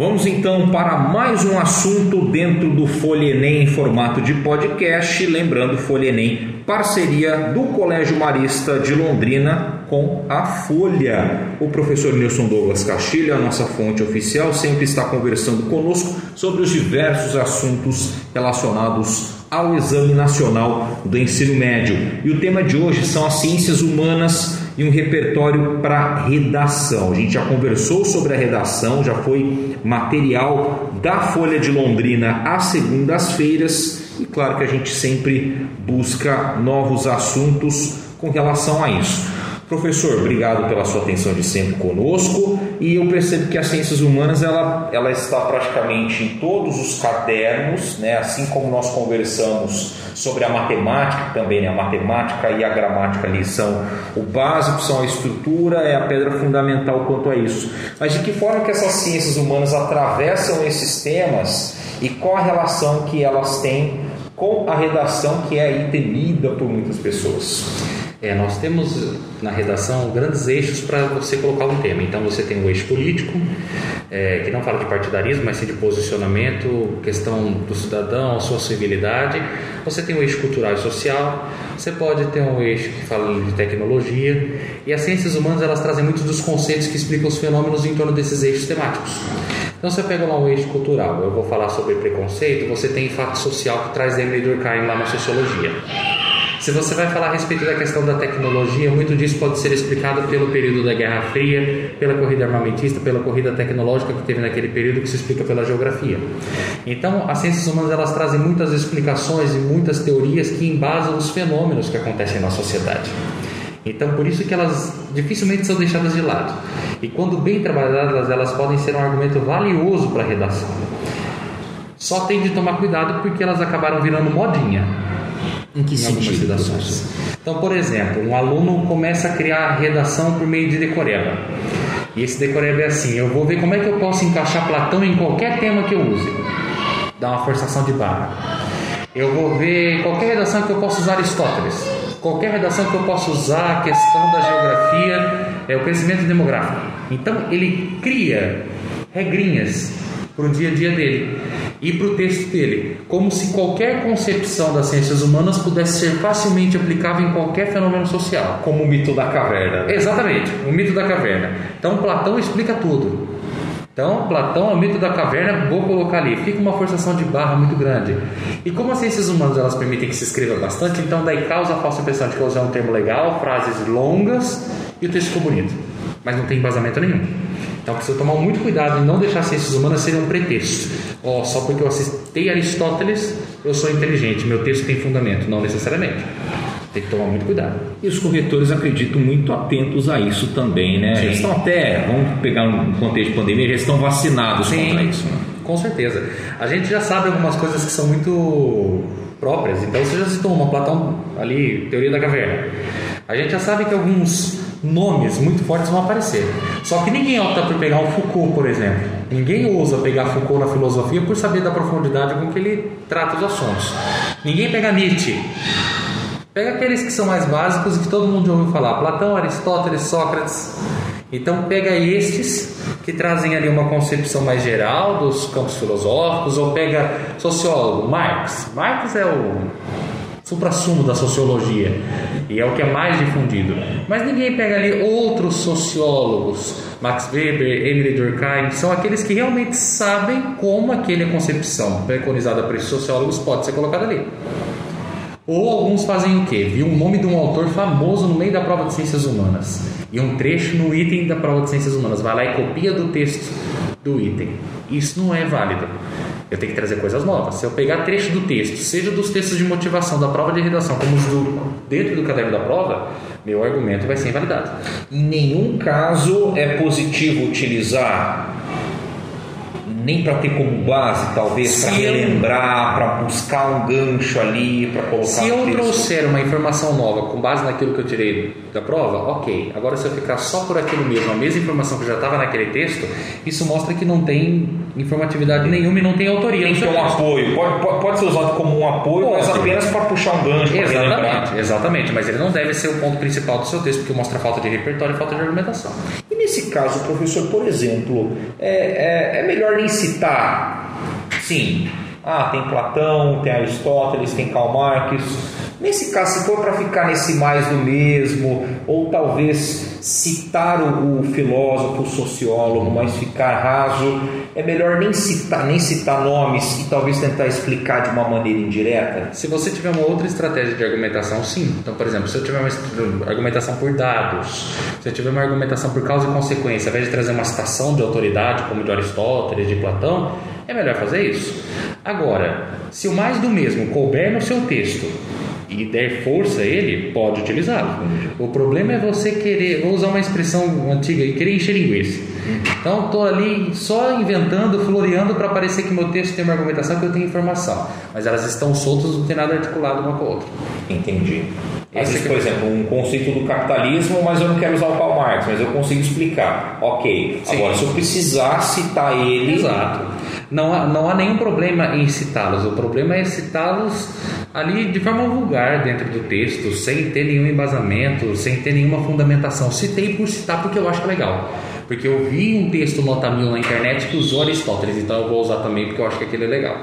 Vamos então para mais um assunto dentro do Folha Enem em formato de podcast. Lembrando, Folha Enem, parceria do Colégio Marista de Londrina com a Folha. O professor Nilson Douglas Castilho, a nossa fonte oficial, sempre está conversando conosco sobre os diversos assuntos relacionados ao Exame Nacional do Ensino Médio. E o tema de hoje são as ciências humanas e um repertório para redação. A gente já conversou sobre a redação, já foi material da Folha de Londrina às segundas-feiras e claro que a gente sempre busca novos assuntos com relação a isso. Professor, obrigado pela sua atenção de sempre conosco, e eu percebo que as ciências humanas ela está praticamente em todos os cadernos, né? Assim como nós conversamos sobre a matemática também, né? A matemática e a gramática ali são o básico, são a estrutura, é a pedra fundamental quanto a isso. Mas de que forma que essas ciências humanas atravessam esses temas e qual a relação que elas têm com a redação, que é aí temida por muitas pessoas? Nós temos na redação grandes eixos para você colocar um tema. Então você tem o eixo político, que não fala de partidarismo, mas sim de posicionamento, questão do cidadão, a sua civilidade. Você tem o eixo cultural e social, você pode ter um eixo que fala de tecnologia. E as ciências humanas, elas trazem muitos dos conceitos que explicam os fenômenos em torno desses eixos temáticos. Então você pega lá o eixo cultural, eu vou falar sobre preconceito, você tem fato social que traz Emile Durkheim lá na sociologia. Se você vai falar a respeito da questão da tecnologia, muito disso pode ser explicado pelo período da Guerra Fria, pela corrida armamentista, pela corrida tecnológica que teve naquele período, que se explica pela geografia. Então, as ciências humanas, elas trazem muitas explicações e muitas teorias que embasam os fenômenos que acontecem na sociedade. Então, por isso que elas dificilmente são deixadas de lado. E quando bem trabalhadas, elas podem ser um argumento valioso para a redação. Só tem de tomar cuidado porque elas acabaram virando modinha. Em que sentido? Então, por exemplo, um aluno começa a criar a redação por meio de decoreba. E esse decoreba é assim: eu vou ver como é que eu posso encaixar Platão em qualquer tema que eu use. Dá uma forçação de barra. Eu vou ver qualquer redação que eu possa usar Aristóteles. Qualquer redação que eu possa usar a questão da geografia, o crescimento demográfico. Então, ele cria regrinhas para o dia a dia dele e para o texto dele, como se qualquer concepção das ciências humanas pudesse ser facilmente aplicável em qualquer fenômeno social. Como o mito da caverna. Exatamente, o mito da caverna. Então Platão explica tudo. Então Platão é o mito da caverna, vou colocar ali, fica uma forçação de barra muito grande. E como as ciências humanas, elas permitem que se escreva bastante, então daí causa a falsa impressão de que usar um termo legal, frases longas e o texto ficou bonito, mas não tem embasamento nenhum. Então precisa tomar muito cuidado em não deixar as ciências humanas serem um pretexto. Só porque eu assisti Aristóteles, eu sou inteligente, meu texto tem fundamento. Não necessariamente. Tem que tomar muito cuidado. E os corretores, acredito, muito atentos a isso também, né? Sim. Eles estão até, vamos pegar um contexto de pandemia, eles estão vacinados contra isso, né? Com certeza. A gente já sabe algumas coisas que são muito próprias. Então você já citou uma, Platão ali, teoria da caverna. A gente já sabe que alguns nomes muito fortes vão aparecer. Só que ninguém opta por pegar um Foucault, por exemplo. Ninguém ousa pegar Foucault na filosofia por saber da profundidade com que ele trata os assuntos. Ninguém pega Nietzsche. Pega aqueles que são mais básicos e que todo mundo já ouviu falar: Platão, Aristóteles, Sócrates. Então pega estes que trazem ali uma concepção mais geral dos campos filosóficos, ou pega sociólogo, Marx. Marx é o suprassumo da sociologia e é o que é mais difundido. Mas ninguém pega ali outros sociólogos, Max Weber, Emile Durkheim, são aqueles que realmente sabem como aquela concepção preconizada por esses sociólogos pode ser colocada ali. Ou alguns fazem o quê? Viu o nome de um autor famoso no meio da prova de ciências humanas e um trecho no item da prova de ciências humanas, vai lá e copia do texto do item. Isso não é válido. Eu tenho que trazer coisas novas. Se eu pegar trecho do texto, seja dos textos de motivação da prova de redação, como os dentro do caderno da prova, meu argumento vai ser invalidado. Em nenhum caso é positivo utilizar, nem para ter como base, talvez, para relembrar, para buscar um gancho ali, para colocar. Se eu trouxer uma informação nova com base naquilo que eu tirei da prova, ok. Agora, se eu ficar só por aquilo mesmo, a mesma informação que já estava naquele texto, isso mostra que não tem informatividade nenhuma e não tem autoria. Tem que ter um apoio. Pode ser usado como um apoio, mas apenas para puxar um gancho. Exatamente, mas ele não deve ser o ponto principal do seu texto, porque mostra falta de repertório e falta de argumentação. E Nesse caso, professor, por exemplo, é melhor nem citar, sim, tem Platão, tem Aristóteles, tem Karl Marx. Nesse caso, se for para ficar nesse mais do mesmo, ou talvez citar o filósofo, o sociólogo, mas ficar raso, é melhor nem citar nomes e talvez tentar explicar de uma maneira indireta? Se você tiver uma outra estratégia de argumentação, sim. Então, por exemplo, se eu tiver uma argumentação por dados, se eu tiver uma argumentação por causa e consequência, ao invés de trazer uma citação de autoridade, como de Aristóteles, de Platão, é melhor fazer isso. Agora, se o mais do mesmo couber no seu texto e der força a ele, pode utilizá-lo. O problema é você querer, vou usar uma expressão antiga, querer encher linguiça. Então estou ali só inventando, floreando para parecer que meu texto tem uma argumentação, que eu tenho informação, mas elas estão soltas, não tem nada articulado uma com a outra. Entendi. Às vezes, por exemplo, um conceito do capitalismo, mas eu não quero usar o Karl Marx, mas eu consigo explicar. Ok. Sim. Agora, se eu precisar citar ele... Exato. Não há nenhum problema em citá-los. O problema é citá-los ali de forma vulgar dentro do texto, sem ter nenhum embasamento, sem ter nenhuma fundamentação. Citei por citar porque eu acho legal. Porque eu vi um texto nota 1000 na internet que usou Aristóteles, então eu vou usar também porque eu acho que aquilo é legal.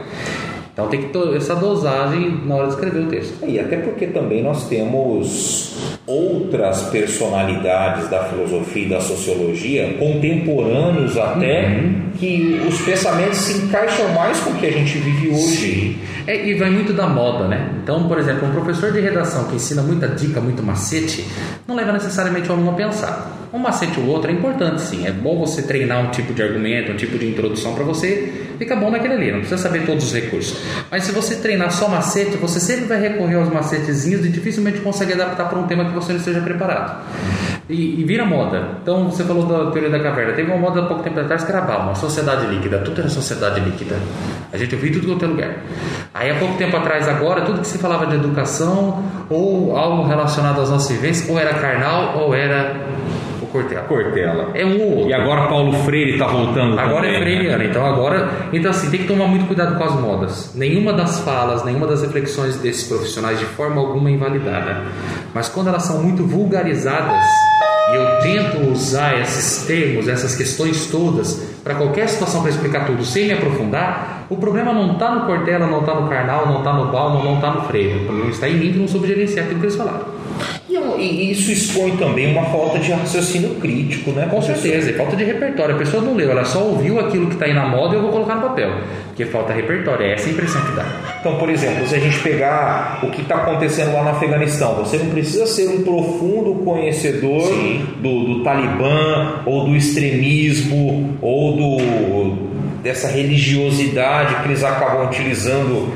Então tem que ter essa dosagem na hora de escrever o texto. E até porque também nós temos outras personalidades da filosofia e da sociologia, contemporâneos até, que os pensamentos se encaixam mais com o que a gente vive hoje. E vai muito da moda, né? Então, por exemplo, um professor de redação que ensina muita dica, muito macete, não leva necessariamente o aluno a pensar. Um macete ou outro é importante, sim. É bom você treinar um tipo de argumento, um tipo de introdução para você ficar bom naquele ali. Não precisa saber todos os recursos. Mas se você treinar só macete, você sempre vai recorrer aos macetezinhos e dificilmente consegue adaptar para um tema que você não esteja preparado. E vira moda. Então, você falou da teoria da caverna. Teve uma moda há pouco tempo atrás que era uma sociedade líquida. Tudo era sociedade líquida. A gente ouvia tudo em outro lugar. Aí, há pouco tempo atrás, agora, tudo que se falava de educação ou algo relacionado às nossas vivências, ou era carnal ou era... Cortella. É um ou outro. E agora Paulo Freire está voltando. Agora também, é freiriano. né? Então assim, tem que tomar muito cuidado com as modas. Nenhuma das falas, nenhuma das reflexões desses profissionais de forma alguma é invalidada. Mas quando elas são muito vulgarizadas, e eu tento usar esses termos, essas questões todas, para qualquer situação para explicar tudo sem me aprofundar, o problema não está no Cortella, não está no Karnal, não está no Bauman, não está no Freire. O problema está em mim que não soube gerenciar aquilo que eles falaram. E isso expõe também uma falta de raciocínio crítico, né? Com certeza, e falta de repertório. A pessoa não leu, ela só ouviu aquilo que está aí na moda e eu vou colocar no papel. Porque falta repertório, é essa a impressão que dá. Então, por exemplo, se a gente pegar o que está acontecendo lá no Afeganistão, você não precisa ser um profundo conhecedor do Talibã, ou do extremismo, ou dessa religiosidade que eles acabam utilizando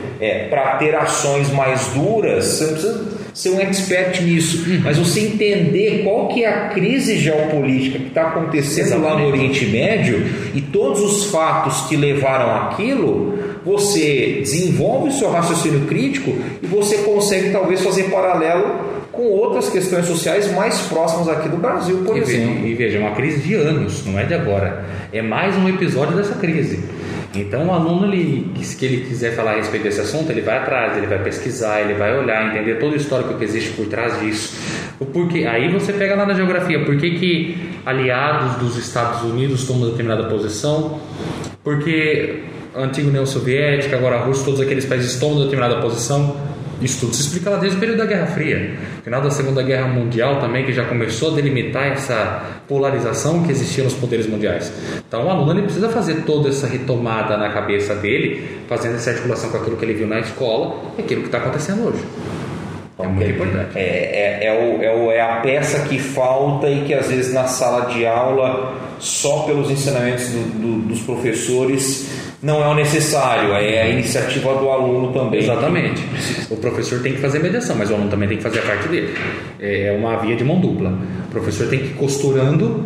para ter ações mais duras. Você não precisa ser um expert nisso, mas você entender qual que é a crise geopolítica que está acontecendo lá no Oriente Médio e todos os fatos que levaram àquilo, você desenvolve o seu raciocínio crítico e você consegue talvez fazer paralelo com outras questões sociais mais próximas aqui do Brasil, por exemplo. E veja, é uma crise de anos, não é de agora. É mais um episódio dessa crise. Então o aluno, se ele quiser falar a respeito desse assunto, ele vai atrás, ele vai pesquisar, ele vai olhar, entender todo o histórico que existe por trás disso. Porque aí você pega lá na geografia, por que aliados dos Estados Unidos tomam determinada posição, porque a antiga União Soviética, agora a Rússia, todos aqueles países tomam determinada posição. Isso tudo se explica lá desde o período da Guerra Fria, final da Segunda Guerra Mundial também, que já começou a delimitar essa polarização que existia nos poderes mundiais. Então o aluno ele precisa fazer toda essa retomada na cabeça dele, fazendo essa articulação com aquilo que ele viu na escola e aquilo que está acontecendo hoje. É muito importante. É a peça que falta e que às vezes na sala de aula, só pelos ensinamentos dos professores, não é o necessário, é a iniciativa do aluno também. Exatamente. O professor tem que fazer mediação, mas o aluno também tem que fazer a parte dele. É uma via de mão dupla. O professor tem que ir costurando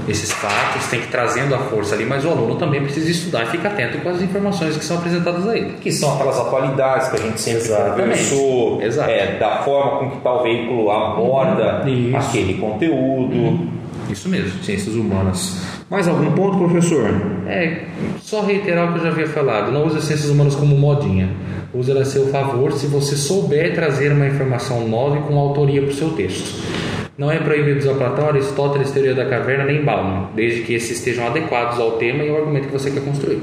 esses fatos, tem que ir trazendo a força ali, mas o aluno também precisa estudar e ficar atento com as informações que são apresentadas a ele. Que são aquelas atualidades que a gente sempre conversou, da forma com que tal veículo aborda aquele conteúdo. Isso mesmo. Ciências humanas. Mais algum ponto, professor? Só reiterar o que eu já havia falado. Não use as ciências humanas como modinha. Use ela a seu favor se você souber trazer uma informação nova e com autoria para o seu texto. Não é proibido usar Platão, Aristóteles, Teoria da Caverna, nem Bauman, desde que esses estejam adequados ao tema e ao argumento que você quer construir.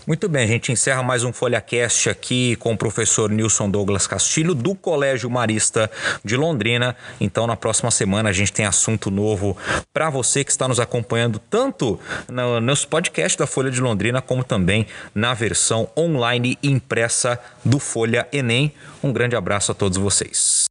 Muito bem, a gente encerra mais um FolhaCast aqui com o professor Nilson Douglas Castilho, do Colégio Marista de Londrina. Então, na próxima semana, a gente tem assunto novo para você que está nos acompanhando tanto nos podcasts da Folha de Londrina, como também na versão online impressa do Folha Enem. Um grande abraço a todos vocês.